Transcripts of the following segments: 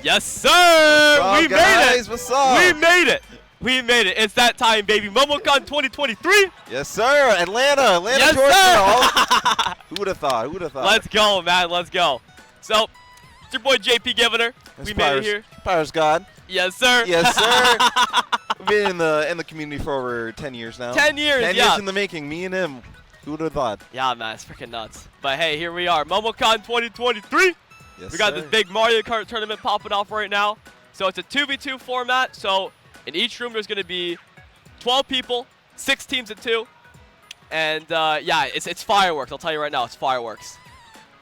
Yes, sir! We made it! What's up? We made it! We made it. It's that time, baby. Momocon 2023. Yes, sir. Atlanta, yes, Georgia. Who would have thought? Who would have thought? Let's go, man. Let's go. So, it's your boy JPGiviner. We made it here. Pyrus God. Yes, sir. Yes, sir. We've been in the community for over 10 years now. 10 years, 10 years in the making. Me and him. Who would have thought? Yeah, man. It's freaking nuts. But hey, here we are. Momocon 2023. Yes, we got sir. this big Mario Kart tournament popping off right now. So it's a 2v2 format. So in each room, there's going to be 12 people, 6 teams of 2. And yeah, it's fireworks. I'll tell you right now, it's fireworks.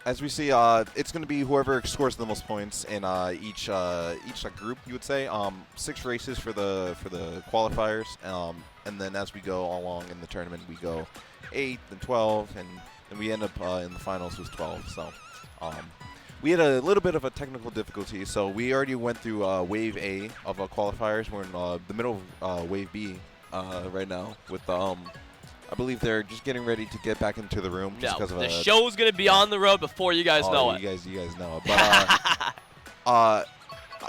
As we see, it's going to be whoever scores the most points in each group. You would say 6 races for the qualifiers, and then as we go along in the tournament, we go 8 and 12, and we end up in the finals with 12. So we had a little bit of a technical difficulty. So we already went through Wave A of qualifiers. We're in the middle of Wave B right now with I believe they're just getting ready to get back into the room. Just because of the show's gonna be on the road before you guys know it. You guys know it. But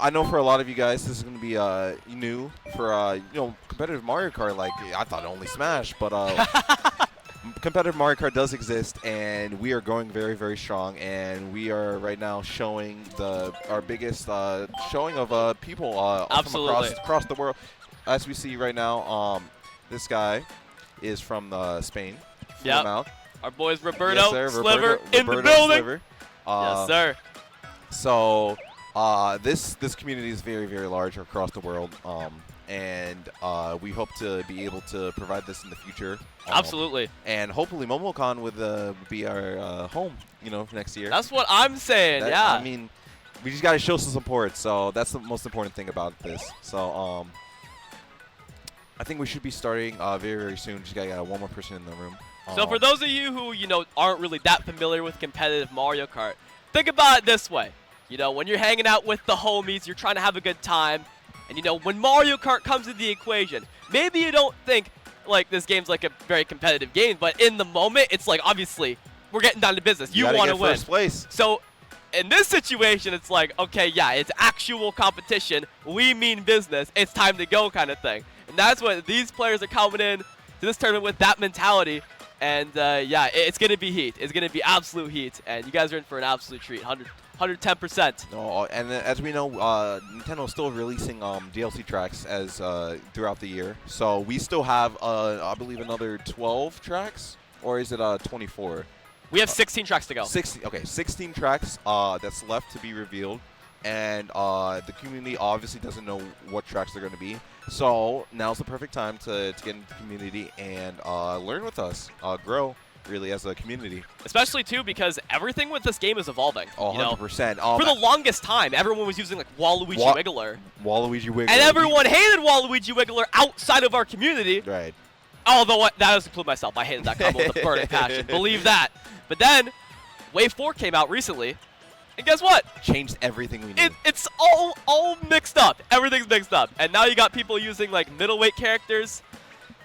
I know for a lot of you guys, this is gonna be new for competitive Mario Kart. Like I thought only Smash, but competitive Mario Kart does exist, and we are going very, very strong. And we are right now showing our biggest showing of people from across the world. As we see right now, this guy is from Spain. Yep. Our boys roBerto, yes, sir. Sliver roBerto, in the building. Sliver. Yes, sir. So this community is very, very large across the world, and we hope to be able to provide this in the future. Absolutely. And hopefully Momocon would be our home, next year. That's what I'm saying. Yeah. I mean, we just got to show some support. So that's the most important thing about this. So I think we should be starting very, very soon. Just got one more person in the room. So for those of you who, aren't really that familiar with competitive Mario Kart, think about it this way. When you're hanging out with the homies, you're trying to have a good time. And, when Mario Kart comes into the equation, maybe you don't think, like, this game's, like, a very competitive game. But in the moment, it's like, obviously, we're getting down to business. You want to win. First place. So in this situation, it's like, okay, yeah, it's actual competition. We mean business. It's time to go kind of thing. And that's what these players are coming in to this tournament with, that mentality. And, yeah, it's going to be heat. It's going to be absolute heat. And you guys are in for an absolute treat. 110%. No, and as we know, Nintendo is still releasing DLC tracks as throughout the year. So we still have, I believe, another 12 tracks, or is it 24? We have 16 tracks to go. 16 tracks that's left to be revealed, and the community obviously doesn't know what tracks they're going to be. So now's the perfect time to get into the community and learn with us, grow. Really, as a community. Especially, too, because everything with this game is evolving. Oh, 100%. For the longest time, everyone was using, like, Waluigi Wiggler. Waluigi Wiggler. And everyone hated Waluigi Wiggler outside of our community. Right. Although, that does include myself. I hated that combo with a burning passion. Believe that. But then, Wave 4 came out recently. And guess what? Changed everything we knew. It's all mixed up. Everything's mixed up. And now you got people using, like, middleweight characters.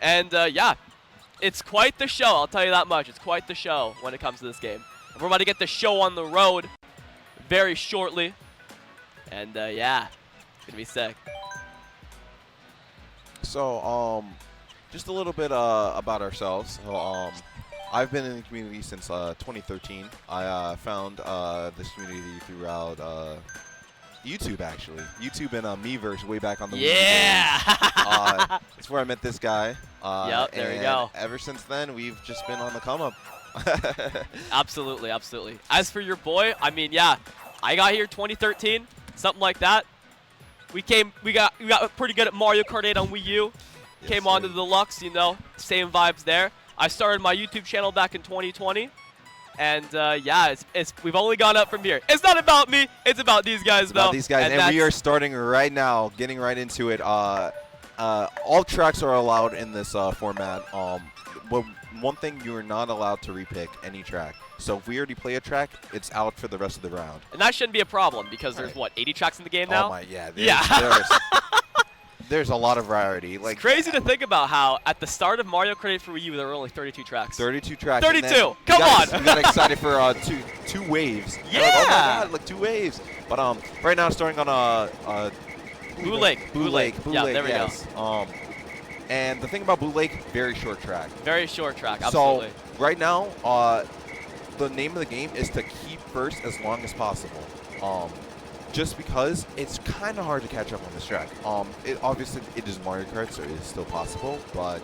And, yeah. It's quite the show, I'll tell you that much. It's quite the show when it comes to this game. And we're about to get the show on the road very shortly. And, yeah, it's going to be sick. So, just a little bit about ourselves. So, I've been in the community since 2013. I found this community throughout YouTube, actually. YouTube and Miiverse way back on the Yeah! That's where I met this guy. Yep, there we go. Ever since then, we've just been on the come up. Absolutely, absolutely. As for your boy, I mean, yeah, I got here 2013, something like that. We got pretty good at Mario Kart 8 on Wii U. Yes, Came on to the Deluxe, same vibes there. I started my YouTube channel back in 2020. And, yeah, we've only gone up from here. It's not about me. It's about these guys, though. About these guys, and we are starting right now, getting right into it. All tracks are allowed in this format. But one thing, you are not allowed to repick any track. So if we already play a track, it's out for the rest of the round. And that shouldn't be a problem because there's, what, 80 tracks in the game now? Oh, my, yeah. Yeah. There's a lot of variety. Like it's crazy to think about how at the start of Mario Kart 8 for Wii U, there were only 32 tracks. 32 tracks. 32! Come on! We got excited for two waves. Yeah! Like, oh my God, like 2 waves. But right now starting on Blue Lake. Yeah, there we go. And the thing about Blue Lake, very short track. Very short track, absolutely. So right now, the name of the game is to keep first as long as possible. Just because it's kind of hard to catch up on this track. Obviously it is Mario Kart, so it is still possible, but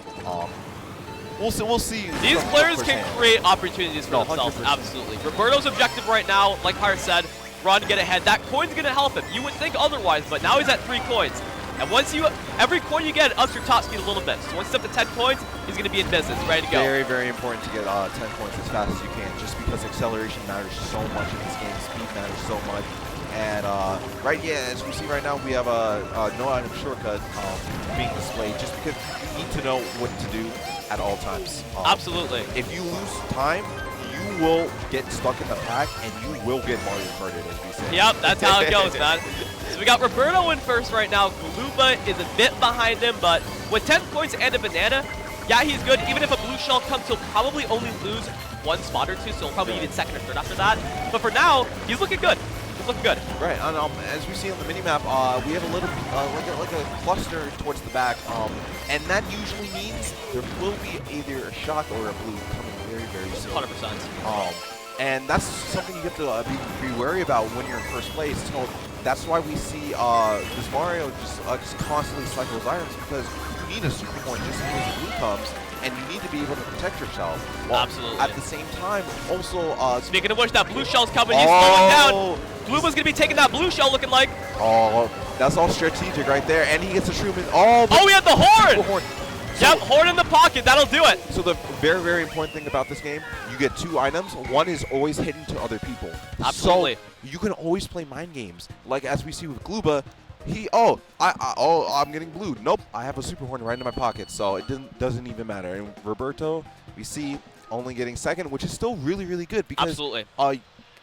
we'll see. These players can create opportunities for themselves, 100%. absolutely. Roberto's objective right now, like Pyrus said, run, get ahead. That coin's gonna help him. You would think otherwise, but now he's at 3 coins. And once every coin you get, it ups your top speed a little bit. So once he's up to 10 coins, he's gonna be in business, ready to go. Very, very important to get 10 points as fast as you can, just because acceleration matters so much in this game. Speed matters so much. And as we see right now, we have a no item shortcut being displayed, just because you need to know what to do at all times. Absolutely. If you lose time, you will get stuck in the pack, and you will get Mario Karted, as we say. Yep, that's how it goes, man. So we got Roberto in first right now. Glooba is a bit behind him, but with 10 points and a banana, yeah, he's good. Even if a blue shell comes, he'll probably only lose 1 spot or 2, so he'll probably be in second or third after that. But for now, he's looking good. He's looking good. Right, and as we see on the minimap, we have a little, like a cluster towards the back, and that usually means there will be either a shock or a blue coming very, very soon. 100%. And that's something you have to be wary about when you're in first place. So that's why we see this Mario just constantly cycles items, because you need a super point just in case the blue comes, and you need to be able to protect yourself. Well, absolutely. At the same time, also... Speaking of which, that blue shell's coming. He's slowing down. Glooba's going to be taking that blue shell, looking like. Oh, that's all strategic right there. And he gets a Truman. He had the horn! So, yep, horn in the pocket. That'll do it. So the very, very important thing about this game, you get 2 items. One is always hidden to other people. Absolutely. So you can always play mind games. Like as we see with Glooba, I'm getting blue. Nope, I have a super horn right in my pocket, so it doesn't even matter. And Roberto, we see only getting second, which is still really, really good, because absolutely.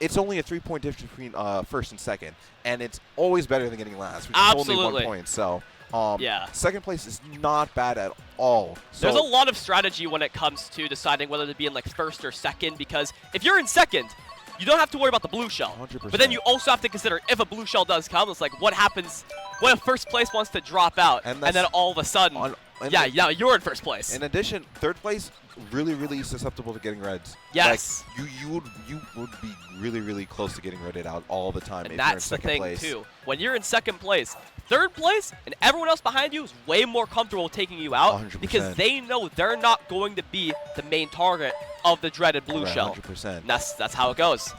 It's only a 3-point difference between first and second, and it's always better than getting last, which absolutely. is only 1 point. So yeah, second place is not bad at all. So there's a lot of strategy when it comes to deciding whether to be in like first or second, because if you're in second, you don't have to worry about the blue shell. 100%. But then you also have to consider if a blue shell does come, it's like what happens when first place wants to drop out, and then all of a sudden, you're in first place. In addition, third place, really, really susceptible to getting reds. Yes. Like, you would be really, really close to getting redded out all the time. And if that's you're in the thing place. too. When you're in second place, third place, and everyone else behind you is way more comfortable taking you out 100%. because they know they're not going to be the main target of the dreaded blue shell. 100%. And that's how it goes.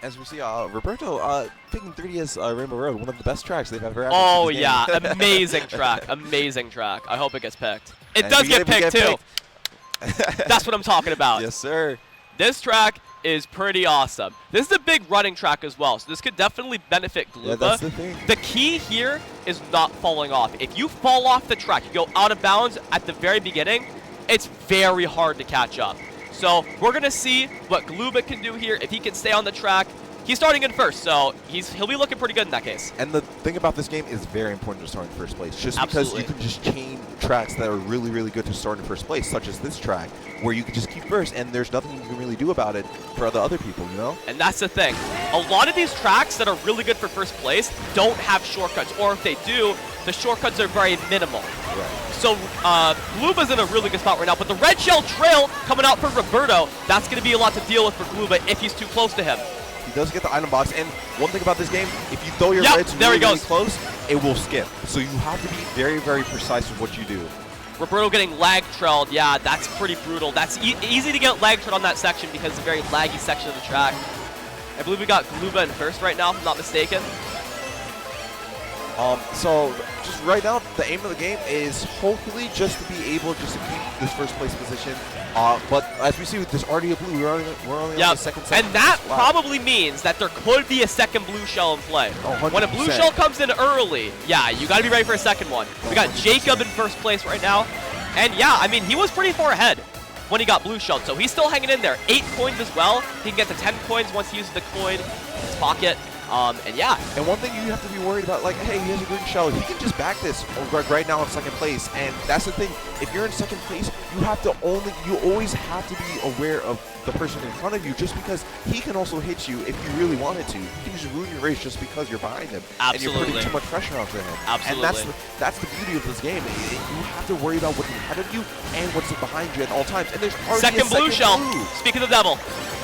As we see, Roberto picking 3DS Rainbow Road, one of the best tracks they've ever had. Oh yeah, amazing track, amazing track. I hope it gets picked. It And does get picked too. That's what I'm talking about. Yes, sir. This track is pretty awesome. This is a big running track as well, so this could definitely benefit Glooba. Yeah, that's the thing. The key here is not falling off. If you fall off the track, you go out of bounds at the very beginning, it's very hard to catch up. So we're going to see what Glooba can do here. If he can stay on the track, he's starting in first, so he'll be looking pretty good in that case. And the thing about this game is very important to start in first place, just Absolutely. because you can just chain tracks that are really, really good to start in first place, such as this track, where you can just keep first, and there's nothing you can really do about it for the other people, you know? And that's the thing. A lot of these tracks that are really good for first place don't have shortcuts, or if they do, the shortcuts are very minimal. Right. So Glooba's in a really good spot right now, but the red shell trail coming out for Roberto, that's going to be a lot to deal with for Glooba if he's too close to him. He does get the item box, and one thing about this game, if you throw your reds really, really close, it will skip. So you have to be very, very precise with what you do. Roberto getting lag trailed, yeah, that's pretty brutal. That's easy to get lag trailed on that section because it's a very laggy section of the track. I believe we got Glooba in first right now, if I'm not mistaken. So just right now, the aim of the game is hopefully just to be able just to keep this first place position. But as we see with this already a blue, we're only on the second. And that probably means that there could be a second blue shell in play. Oh, when a blue shell comes in early, yeah, you got to be ready for a second one. We got Jacob in first place right now. And yeah, I mean, he was pretty far ahead when he got blue shelled, so he's still hanging in there. 8 coins as well. He can get to 10 coins once he uses the coin in his pocket. And yeah. And one thing you have to be worried about, like, hey, he has a green shell. He can just back this right now in second place. And that's the thing. If you're in second place, you always have to be aware of the person in front of you, just because he can also hit you if you really wanted to. He can just ruin your race just because you're behind him. Absolutely. And you're putting too much pressure onto him. Absolutely. And that's the beauty of this game. You have to worry about what's ahead of you and what's behind you at all times. And there's already second blue shell. Speaking of the devil.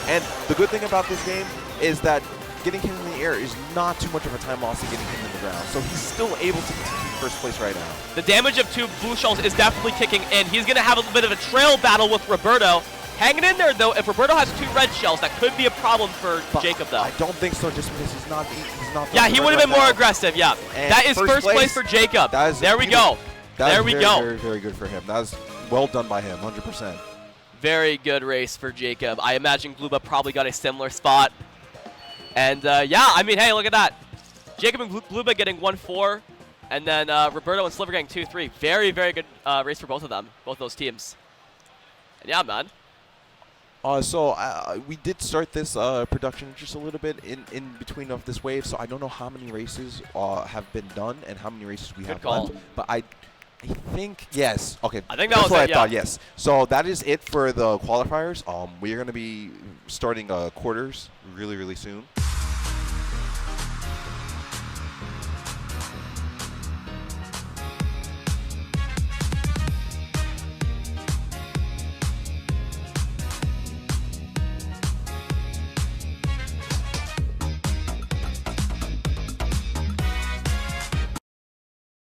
And the good thing about this game is that getting him in the air is not too much of a time loss to getting him in the ground. So he's still able to continue first place right now. The damage of 2 blue shells is definitely kicking in. He's going to have a bit of a trail battle with roBerto. Hanging in there, though. If roBerto has 2 red shells, that could be a problem for Jacob, though. I don't think so, just because he's not. Yeah, he would have been more aggressive, yeah. And that is first place for Jacob. There we go. There we go. Very, very good for him. That was well done by him, 100%. Very good race for Jacob. I imagine Glooba probably got a similar spot. And yeah, I mean, hey, look at that. Jacob and Glooba getting 1-4, and then roBerto and Sliver getting 2-3. Very, very good race for both of them, both those teams. And yeah, man. So we did start this production just a little bit in between of this wave, so I don't know how many races have been done and how many races we have left. But I think, yes. Okay, I think that was what it, I yeah. thought, yes. So that is it for the qualifiers. We are going to be starting quarters really, really soon.